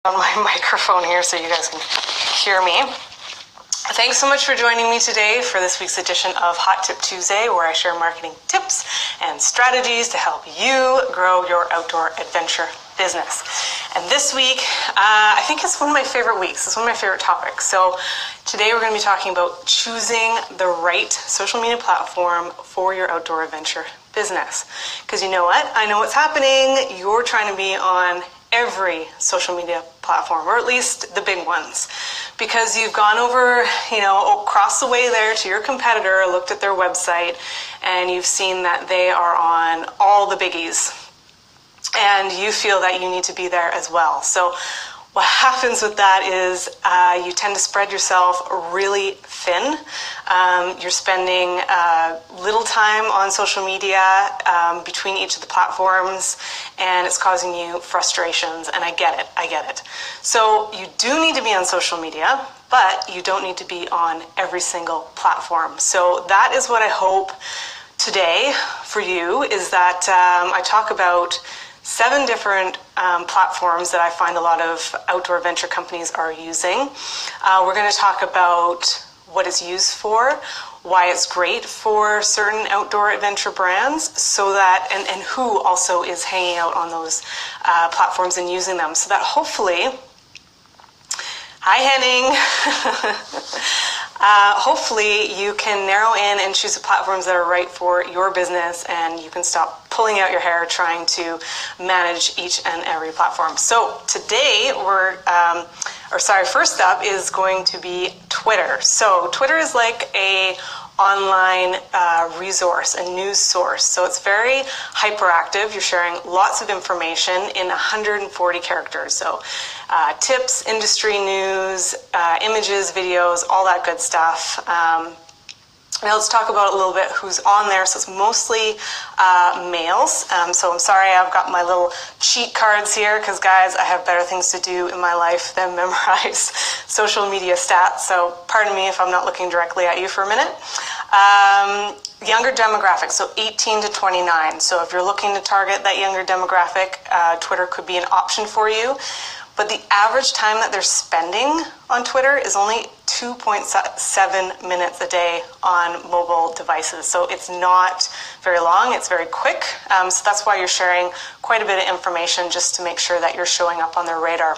On my microphone here so you guys can hear me. Thanks so much for joining me today for this week's edition of Hot Tip Tuesday, where I share marketing tips and strategies to help you grow your outdoor adventure business. And this week, I think it's one of my favorite weeks. It's one of my favorite topics. So today we're going to be talking about choosing the right social media platform for your outdoor adventure business. Because you know what? I know what's happening. You're trying to be on every social media platform, or at least the big ones, because you've gone over, across the way there to your competitor, looked at their website, and you've seen that they are on all the biggies, and you feel that you need to be there as well. So what happens with that is you tend to spread yourself really thin. You're spending little time on social media between each of the platforms, and it's causing you frustrations, and I get it. So you do need to be on social media, but you don't need to be on every single platform. So that is what I hope today for you, is that I talk about 7 different platforms that I find a lot of outdoor venture companies are using. We're going to talk about what it's used for, why it's great for certain outdoor adventure brands, so that and who also is hanging out on those platforms and using them, so that hopefully, hi Henning, hopefully you can narrow in and choose the platforms that are right for your business, and you can stop pulling out your hair trying to manage each and every platform. So today first up is going to be Twitter. So Twitter is like a online resource, a news source. So it's very hyperactive. You're sharing lots of information in 140 characters. So tips, industry news, images, videos, all that good stuff. Now let's talk about a little bit who's on there. So it's mostly males. So I'm sorry, I've got my little cheat cards here because, guys, I have better things to do in my life than memorize social media stats. So pardon me if I'm not looking directly at you for a minute. Younger demographic, so 18 to 29. So if you're looking to target that younger demographic, Twitter could be an option for you. But the average time that they're spending on Twitter is only 2.7 minutes a day on mobile devices. So it's not very long, it's very quick. So that's why you're sharing quite a bit of information, just to make sure that you're showing up on their radar.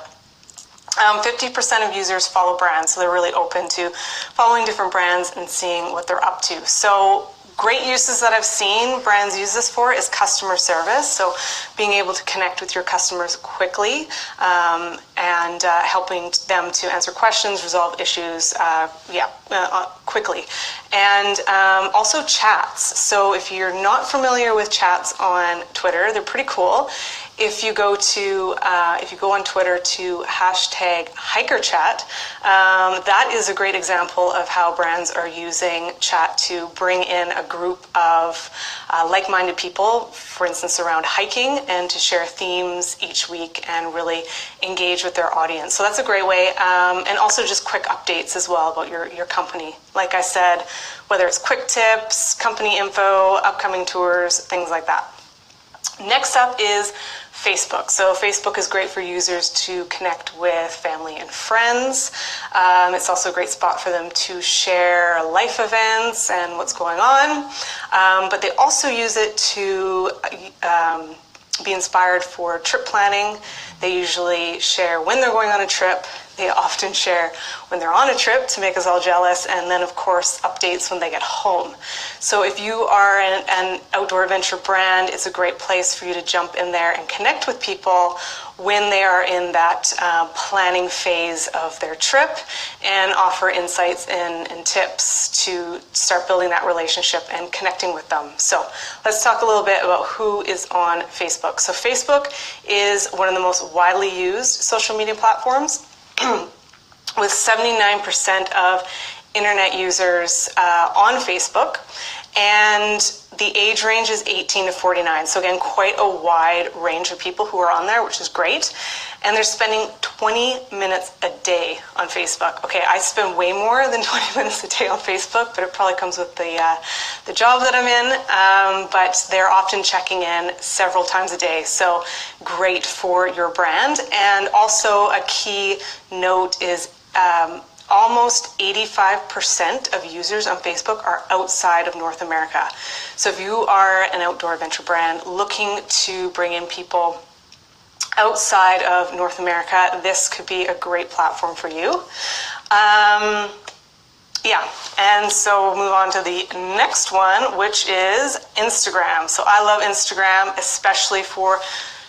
50% of users follow brands, so they're really open to following different brands and seeing what they're up to. So great uses that I've seen brands use this for is customer service. So being able to connect with your customers quickly and helping them to answer questions, resolve issues quickly. And also chats. So if you're not familiar with chats on Twitter, they're pretty cool. If you go on Twitter to hashtag HikerChat, that is a great example of how brands are using chat to bring in a group of like-minded people, for instance, around hiking, and to share themes each week and really engage with their audience. So that's a great way, and also just quick updates as well about your company. Like I said, whether it's quick tips, company info, upcoming tours, things like that. Next up is Facebook. So Facebook is great for users to connect with family and friends. It's also a great spot for them to share life events and what's going on. But they also use it to be inspired for trip planning. They usually share when they're going on a trip. They often share when they're on a trip to make us all jealous, and then of course updates when they get home. So if you are an outdoor adventure brand, it's a great place for you to jump in there and connect with people when they are in that planning phase of their trip, and offer insights and tips to start building that relationship and connecting with them. So let's talk a little bit about who is on Facebook. So Facebook is one of the most widely used social media platforms, with 79% of internet users on Facebook. And the age range is 18 to 49. So again, quite a wide range of people who are on there, which is great. And they're spending 20 minutes a day on Facebook. Okay, I spend way more than 20 minutes a day on Facebook, but it probably comes with the job that I'm in. But they're often checking in several times a day. So great for your brand. And also a key note is almost 85% of users on Facebook are outside of North America. So if you are an outdoor adventure brand looking to bring in people outside of North America, this could be a great platform for you. Yeah, and so we'll move on to the next one, which is Instagram. So I love Instagram, especially for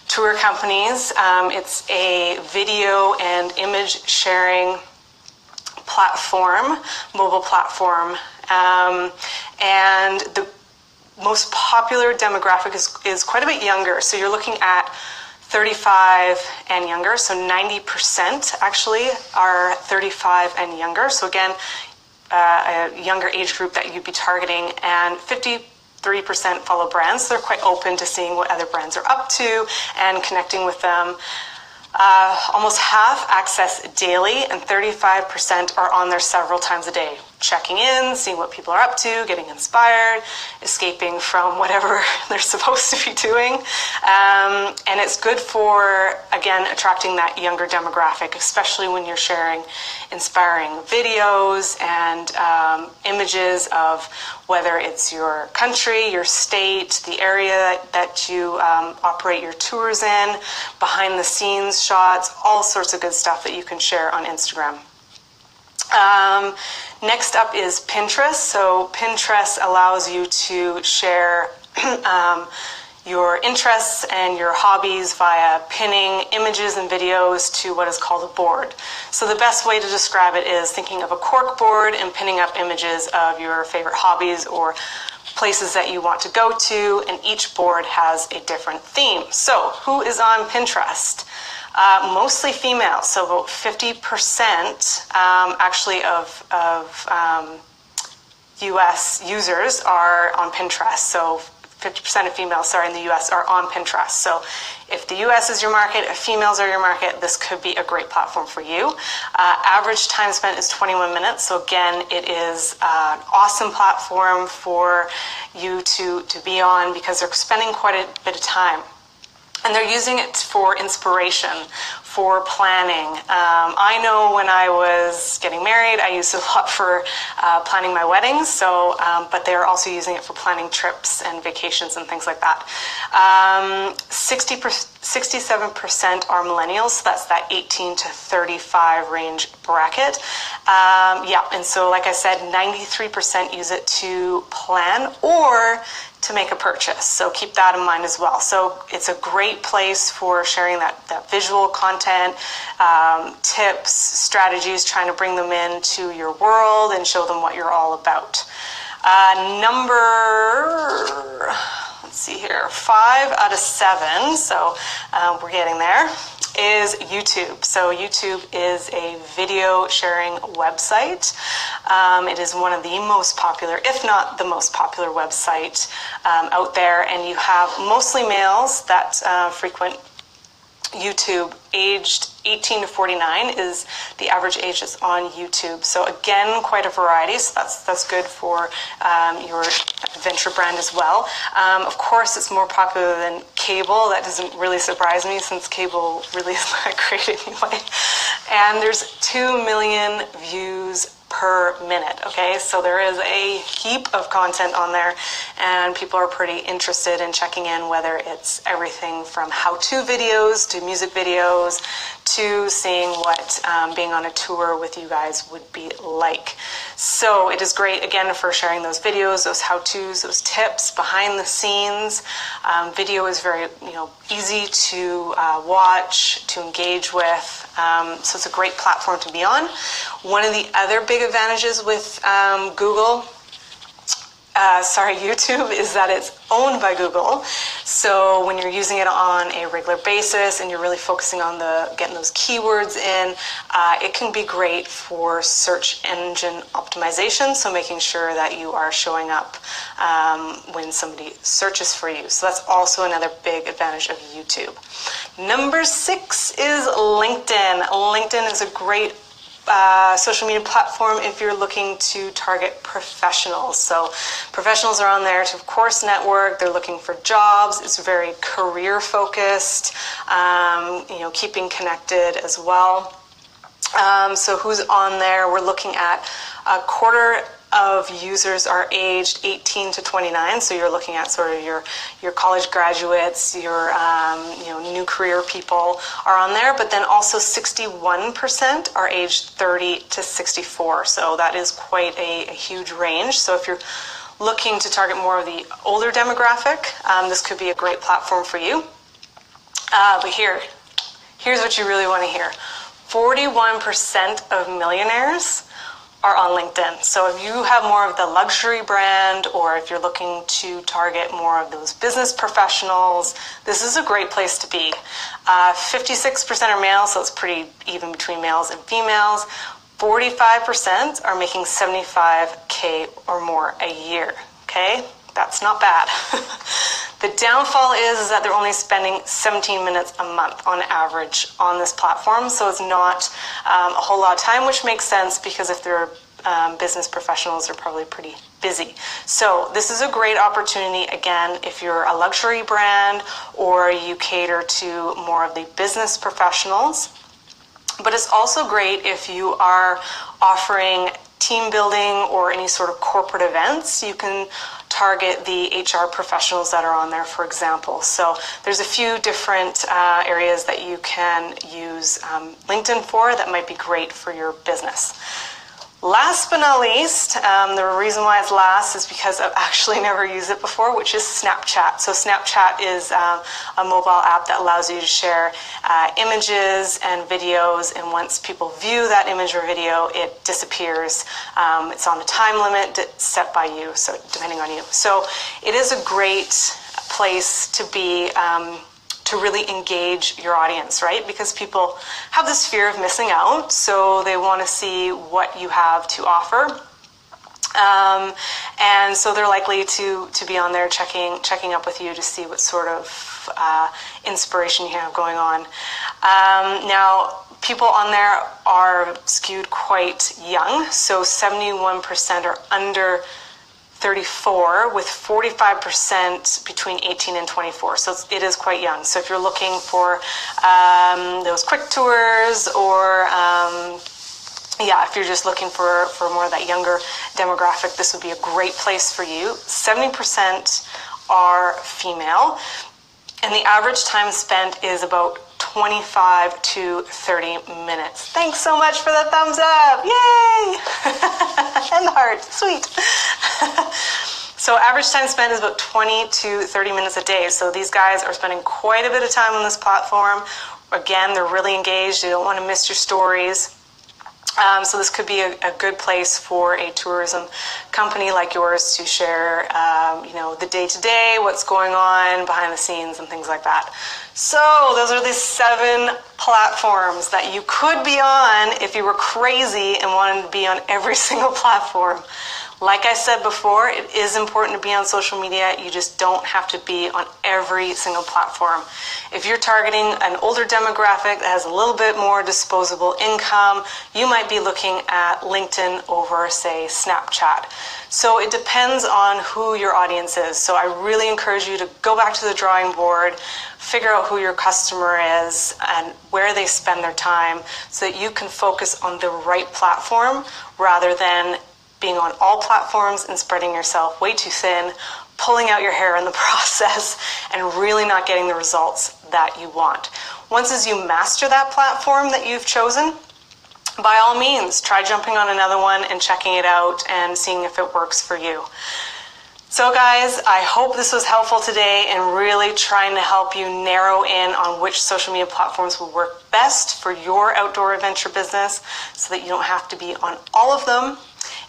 tour companies. It's a video and image sharing platform, mobile platform, and the most popular demographic is quite a bit younger. So you're looking at 35 and younger. So 90% actually are 35 and younger. So again, a younger age group that you'd be targeting, and 53% follow brands. So they're quite open to seeing what other brands are up to and connecting with them. Almost half access daily, and 35% are on there several times a day, checking in, seeing what people are up to, getting inspired, escaping from whatever they're supposed to be doing. And it's good for, again, attracting that younger demographic, especially when you're sharing inspiring videos and images of whether it's your country, your state, the area that you operate your tours in, behind the scenes shots, all sorts of good stuff that you can share on Instagram. Next up is Pinterest. So Pinterest allows you to share your interests and your hobbies via pinning images and videos to what is called a board. So the best way to describe it is thinking of a cork board and pinning up images of your favorite hobbies or places that you want to go to, and each board has a different theme. So who is on Pinterest? Mostly female, so about 50% actually of US users are on Pinterest. So 50% of females, in the US are on Pinterest. So if the US is your market, if females are your market, this could be a great platform for you. Average time spent is 21 minutes. So again, it is an awesome platform for you to be on because they're spending quite a bit of time. And they're using it for inspiration, for planning. I know when I was getting married, I used it a lot for planning my weddings. So, but they're also using it for planning trips and vacations and things like that. 67% are millennials. So that's that 18 to 35 range bracket. Yeah, and so like I said, 93% use it to plan or to make a purchase. So keep that in mind as well. So it's a great place for sharing that visual content, tips, strategies, trying to bring them into your world and show them what you're all about. Let's see here, 5 out of 7, so we're getting there, is YouTube. So YouTube is a video sharing website. It is one of the most popular, if not the most popular website out there, and you have mostly males that frequent YouTube. Aged 18 to 49 is the average age that's on YouTube. So again, quite a variety. So that's good for your venture brand as well. Of course, it's more popular than cable. That doesn't really surprise me since cable really is not great anyway. And there's 2 million views per minute, okay? So there is a heap of content on there, and people are pretty interested in checking in, whether it's everything from how-to videos to music videos to seeing what being on a tour with you guys would be like. So it is great, again, for sharing those videos, those how-tos, those tips behind the scenes. Video is very, easy to watch, to engage with. So it's a great platform to be on. One of the other big advantages with Google YouTube is that it's owned by Google. So when you're using it on a regular basis and you're really focusing on getting those keywords in, it can be great for search engine optimization. So making sure that you are showing up when somebody searches for you. So that's also another big advantage of YouTube. Number 6 is LinkedIn. LinkedIn is a great social media platform if you're looking to target professionals. So professionals are on there to, of course, network. They're looking for jobs. It's very career focused, keeping connected as well. So who's on there? We're looking at a quarter of users are aged 18 to 29. So you're looking at sort of your college graduates, your new career people are on there, but then also 61% are aged 30 to 64. So that is quite a huge range. So if you're looking to target more of the older demographic, this could be a great platform for you. But here's what you really want to hear. 41% of millionaires are on LinkedIn. So if you have more of the luxury brand, or if you're looking to target more of those business professionals, this is a great place to be. 56% are males, so it's pretty even between males and females. 45% are making 75K or more a year, okay? That's not bad. The downfall is that they're only spending 17 minutes a month on average on this platform, so it's not a whole lot of time, which makes sense because if they're business professionals, they're probably pretty busy. So this is a great opportunity, again, if you're a luxury brand or you cater to more of the business professionals. But it's also great if you are offering team building or any sort of corporate events. You can target the HR professionals that are on there, for example. So there's a few different areas that you can use LinkedIn for that might be great for your business. Last but not least, the reason why it's last is because I've actually never used it before, which is Snapchat. So Snapchat is a mobile app that allows you to share images and videos, and once people view that image or video, it disappears. It's on a time limit set by you, so depending on you. So it is a great place to be, to really engage your audience, right? Because people have this fear of missing out, so they want to see what you have to offer. And so they're likely to be on there checking up with you to see what sort of inspiration you have going on. Now, people on there are skewed quite young, so 71% are under 34, with 45% between 18 and 24. So it is quite young. So if you're looking for those quick tours, or if you're just looking for more of that younger demographic, this would be a great place for you. 70% are female, and the average time spent is about 25 to 30 minutes. Thanks so much for the thumbs up. Yay! And the heart. Sweet. So average time spent is about 20 to 30 minutes a day. So these guys are spending quite a bit of time on this platform. Again, they're really engaged. They don't want to miss your stories. So this could be a good place for a tourism company like yours to share, the day-to-day, what's going on behind the scenes and things like that. So those are the 7 platforms that you could be on if you were crazy and wanted to be on every single platform. Like I said before, it is important to be on social media. You just don't have to be on every single platform. If you're targeting an older demographic that has a little bit more disposable income, you might be looking at LinkedIn over, say, Snapchat. So it depends on who your audience is. So I really encourage you to go back to the drawing board, figure out who your customer is and where they spend their time, so that you can focus on the right platform rather than being on all platforms and spreading yourself way too thin, pulling out your hair in the process, and really not getting the results that you want. Once as you master that platform that you've chosen, by all means, try jumping on another one and checking it out and seeing if it works for you. So guys, I hope this was helpful today and really trying to help you narrow in on which social media platforms will work best for your outdoor adventure business so that you don't have to be on all of them.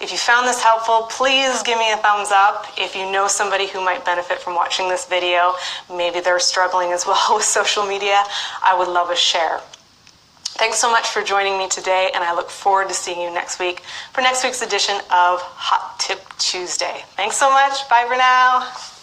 If you found this helpful, please give me a thumbs up. If you know somebody who might benefit from watching this video, maybe they're struggling as well with social media, I would love a share. Thanks so much for joining me today, and I look forward to seeing you next week for next week's edition of Hot Tip Tuesday. Thanks so much. Bye for now.